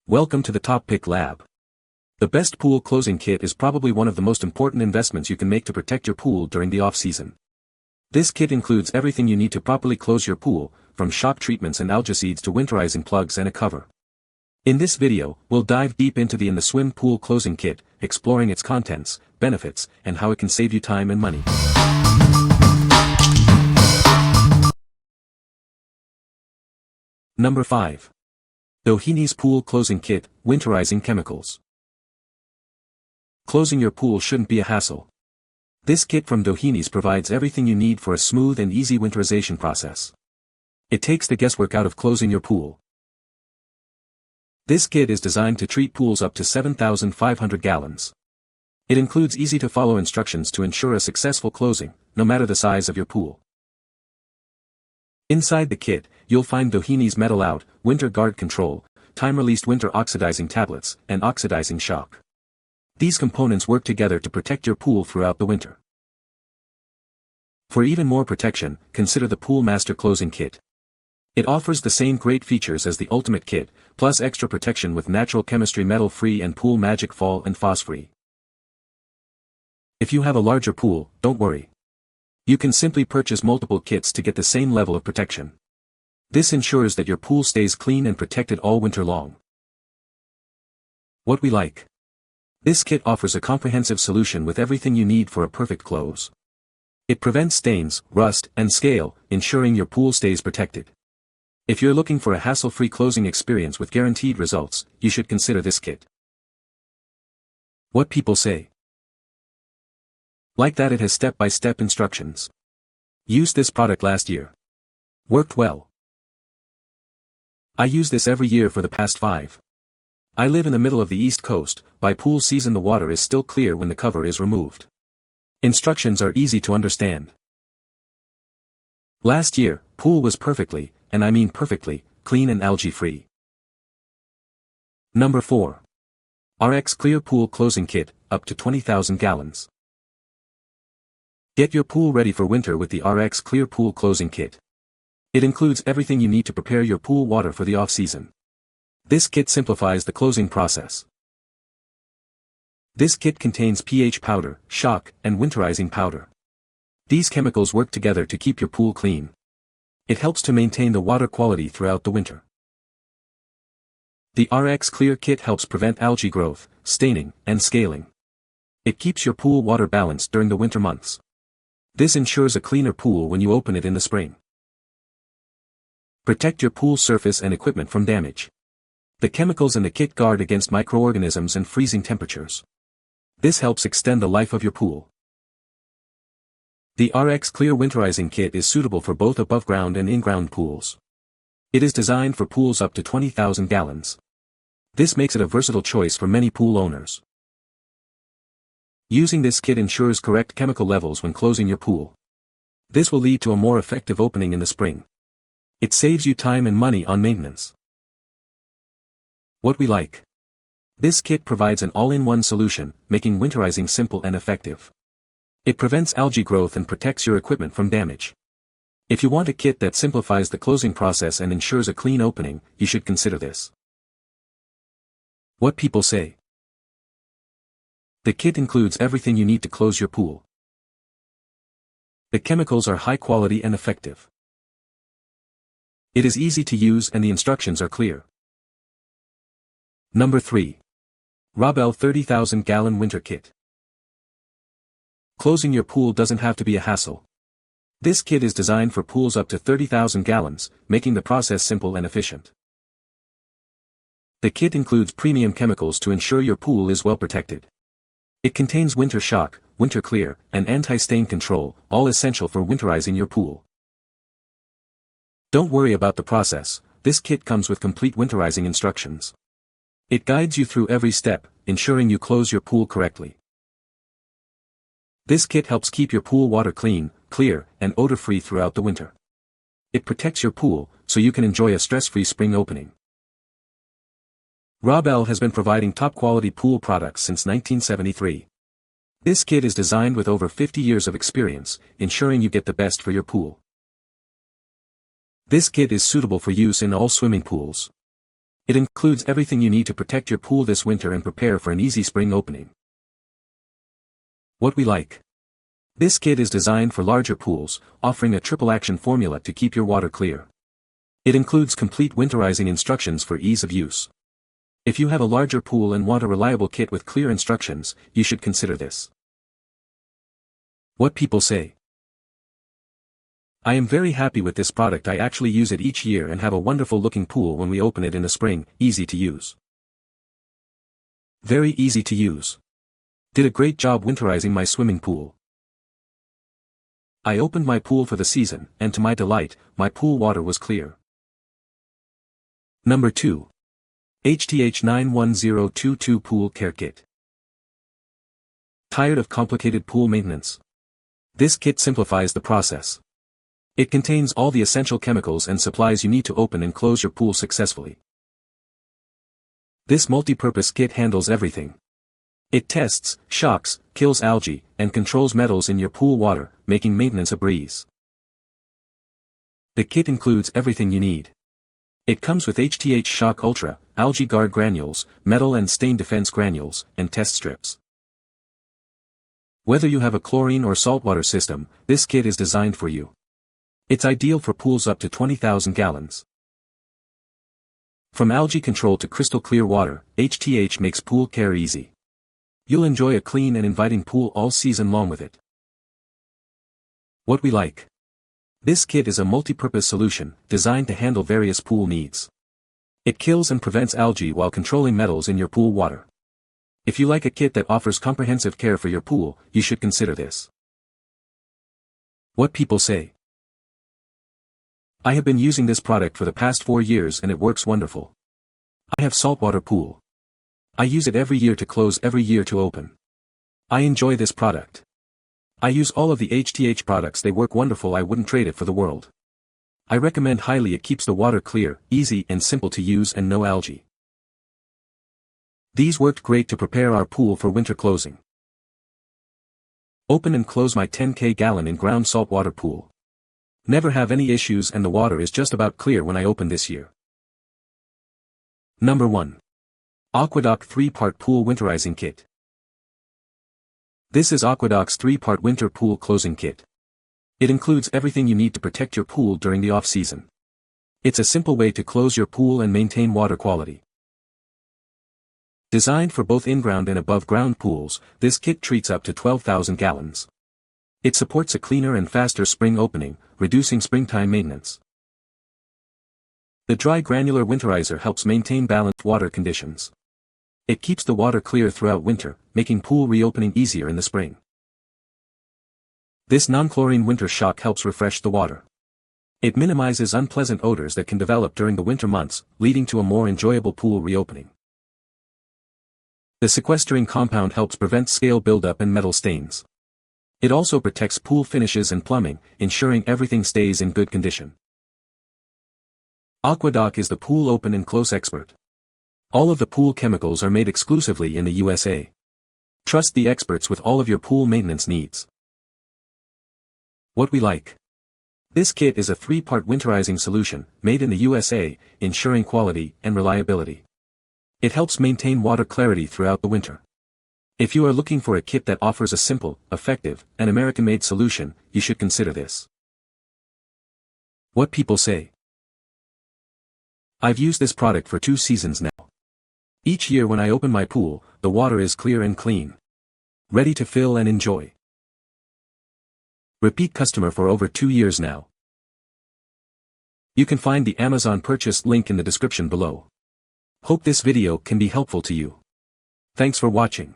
Welcome to the TopPick Lab. The best pool closing kit is probably one of the most important investments you can make to protect your pool during the off-season. This kit includes everything you need to properly close your pool, from shock treatments and algaecides to winterizing plugs and a cover. In this video, we'll dive deep into the swim pool closing kit, exploring its contents, benefits, and how it can save you time and money. Number 5. DOHENY'S Pool Closing Kit, Winterizing Chemicals. Closing your pool shouldn't be a hassle. This kit from DOHENY'S provides everything you need for a smooth and easy winterization process. It takes the guesswork out of closing your pool. This kit is designed to treat pools up to 7,500 gallons. It includes easy-to-follow instructions to ensure a successful closing, no matter the size of your pool. Inside the kit, you'll find DOHENY'S Metal Out, Winter Guard Control, Time-Released Winter Oxidizing Tablets, and Oxidizing Shock. These components work together to protect your pool throughout the winter. For even more protection, consider the Pool Master Closing Kit. It offers the same great features as the Ultimate Kit, plus extra protection with natural chemistry metal-free and Pool Magic Fall and Phos-free. If you have a larger pool, don't worry. You can simply purchase multiple kits to get the same level of protection. This ensures that your pool stays clean and protected all winter long. What we like. This kit offers a comprehensive solution with everything you need for a perfect close. It prevents stains, rust, and scale, ensuring your pool stays protected. If you're looking for a hassle-free closing experience with guaranteed results, you should consider this kit. What people say. Like that, it has step-by-step instructions. Used this product last year. Worked well. I use this every year for the past 5. I live in the middle of the East Coast. By pool season the water is still clear when the cover is removed. Instructions are easy to understand. Last year, pool was perfectly, and I mean perfectly, clean and algae-free. Number 4. RX Clear Pool Closing Kit, up to 20,000 gallons. Get your pool ready for winter with the RX Clear Pool Closing Kit. It includes everything you need to prepare your pool water for the off-season. This kit simplifies the closing process. This kit contains pH powder, shock, and winterizing powder. These chemicals work together to keep your pool clean. It helps to maintain the water quality throughout the winter. The RX Clear Kit helps prevent algae growth, staining, and scaling. It keeps your pool water balanced during the winter months. This ensures a cleaner pool when you open it in the spring. Protect your pool surface and equipment from damage. The chemicals in the kit guard against microorganisms and freezing temperatures. This helps extend the life of your pool. The RX Clear Winterizing Kit is suitable for both above-ground and in-ground pools. It is designed for pools up to 20,000 gallons. This makes it a versatile choice for many pool owners. Using this kit ensures correct chemical levels when closing your pool. This will lead to a more effective opening in the spring. It saves you time and money on maintenance. What we like. This kit provides an all-in-one solution, making winterizing simple and effective. It prevents algae growth and protects your equipment from damage. If you want a kit that simplifies the closing process and ensures a clean opening, you should consider this. What people say. The kit includes everything you need to close your pool. The chemicals are high quality and effective. It is easy to use and the instructions are clear. Number 3. Robelle 30,000 Gallon Winter Kit. Closing your pool doesn't have to be a hassle. This kit is designed for pools up to 30,000 gallons, making the process simple and efficient. The kit includes premium chemicals to ensure your pool is well protected. It contains Winter Shock, Winter Clear, and anti-stain control, all essential for winterizing your pool. Don't worry about the process, this kit comes with complete winterizing instructions. It guides you through every step, ensuring you close your pool correctly. This kit helps keep your pool water clean, clear, and odor-free throughout the winter. It protects your pool, so you can enjoy a stress-free spring opening. Robelle has been providing top-quality pool products since 1973. This kit is designed with over 50 years of experience, ensuring you get the best for your pool. This kit is suitable for use in all swimming pools. It includes everything you need to protect your pool this winter and prepare for an easy spring opening. What we like. This kit is designed for larger pools, offering a triple action formula to keep your water clear. It includes complete winterizing instructions for ease of use. If you have a larger pool and want a reliable kit with clear instructions, you should consider this. What people say. I am very happy with this product. I actually use it each year and have a wonderful looking pool when we open it in the spring. Easy to use. Very easy to use. Did a great job winterizing my swimming pool. I opened my pool for the season, and to my delight, my pool water was clear. Number 2. HTH 91022 Pool Care Kit. Tired of complicated pool maintenance? This kit simplifies the process. It contains all the essential chemicals and supplies you need to open and close your pool successfully. This multi-purpose kit handles everything. It tests, shocks, kills algae, and controls metals in your pool water, making maintenance a breeze. The kit includes everything you need. It comes with HTH Shock Ultra, Algae Guard granules, metal and stain defense granules, and test strips. Whether you have a chlorine or saltwater system, this kit is designed for you. It's ideal for pools up to 20,000 gallons. From algae control to crystal clear water, HTH makes pool care easy. You'll enjoy a clean and inviting pool all season long with it. What we like. This kit is a multi-purpose solution, designed to handle various pool needs. It kills and prevents algae while controlling metals in your pool water. If you like a kit that offers comprehensive care for your pool, you should consider this. What people say. I have been using this product for the past 4 years and it works wonderful. I have saltwater pool. I use it every year to close, every year to open. I enjoy this product. I use all of the HTH products, they work wonderful, I wouldn't trade it for the world. I recommend highly, it keeps the water clear, easy and simple to use and no algae. These worked great to prepare our pool for winter closing. Open and close my 10k gallon in-ground saltwater pool. Never have any issues and the water is just about clear when I open this year. Number 1. AquaDoc 3-part Pool Winterizing Kit. This is AquaDoc's 3-part winter pool closing kit. It includes everything you need to protect your pool during the off-season. It's a simple way to close your pool and maintain water quality. Designed for both in-ground and above-ground pools, this kit treats up to 12,000 gallons. It supports a cleaner and faster spring opening, reducing springtime maintenance. The dry granular winterizer helps maintain balanced water conditions. It keeps the water clear throughout winter, making pool reopening easier in the spring. This non-chlorine winter shock helps refresh the water. It minimizes unpleasant odors that can develop during the winter months, leading to a more enjoyable pool reopening. The sequestering compound helps prevent scale buildup and metal stains. It also protects pool finishes and plumbing, ensuring everything stays in good condition. AquaDoc is the pool open and close expert. All of the pool chemicals are made exclusively in the USA. Trust the experts with all of your pool maintenance needs. What we like. This kit is a 3-part winterizing solution, made in the USA, ensuring quality and reliability. It helps maintain water clarity throughout the winter. If you are looking for a kit that offers a simple, effective, and American-made solution, you should consider this. What people say. I've used this product for 2 seasons now. Each year when I open my pool, the water is clear and clean. Ready to fill and enjoy. Repeat customer for over 2 years now. You can find the Amazon purchase link in the description below. Hope this video can be helpful to you. Thanks for watching.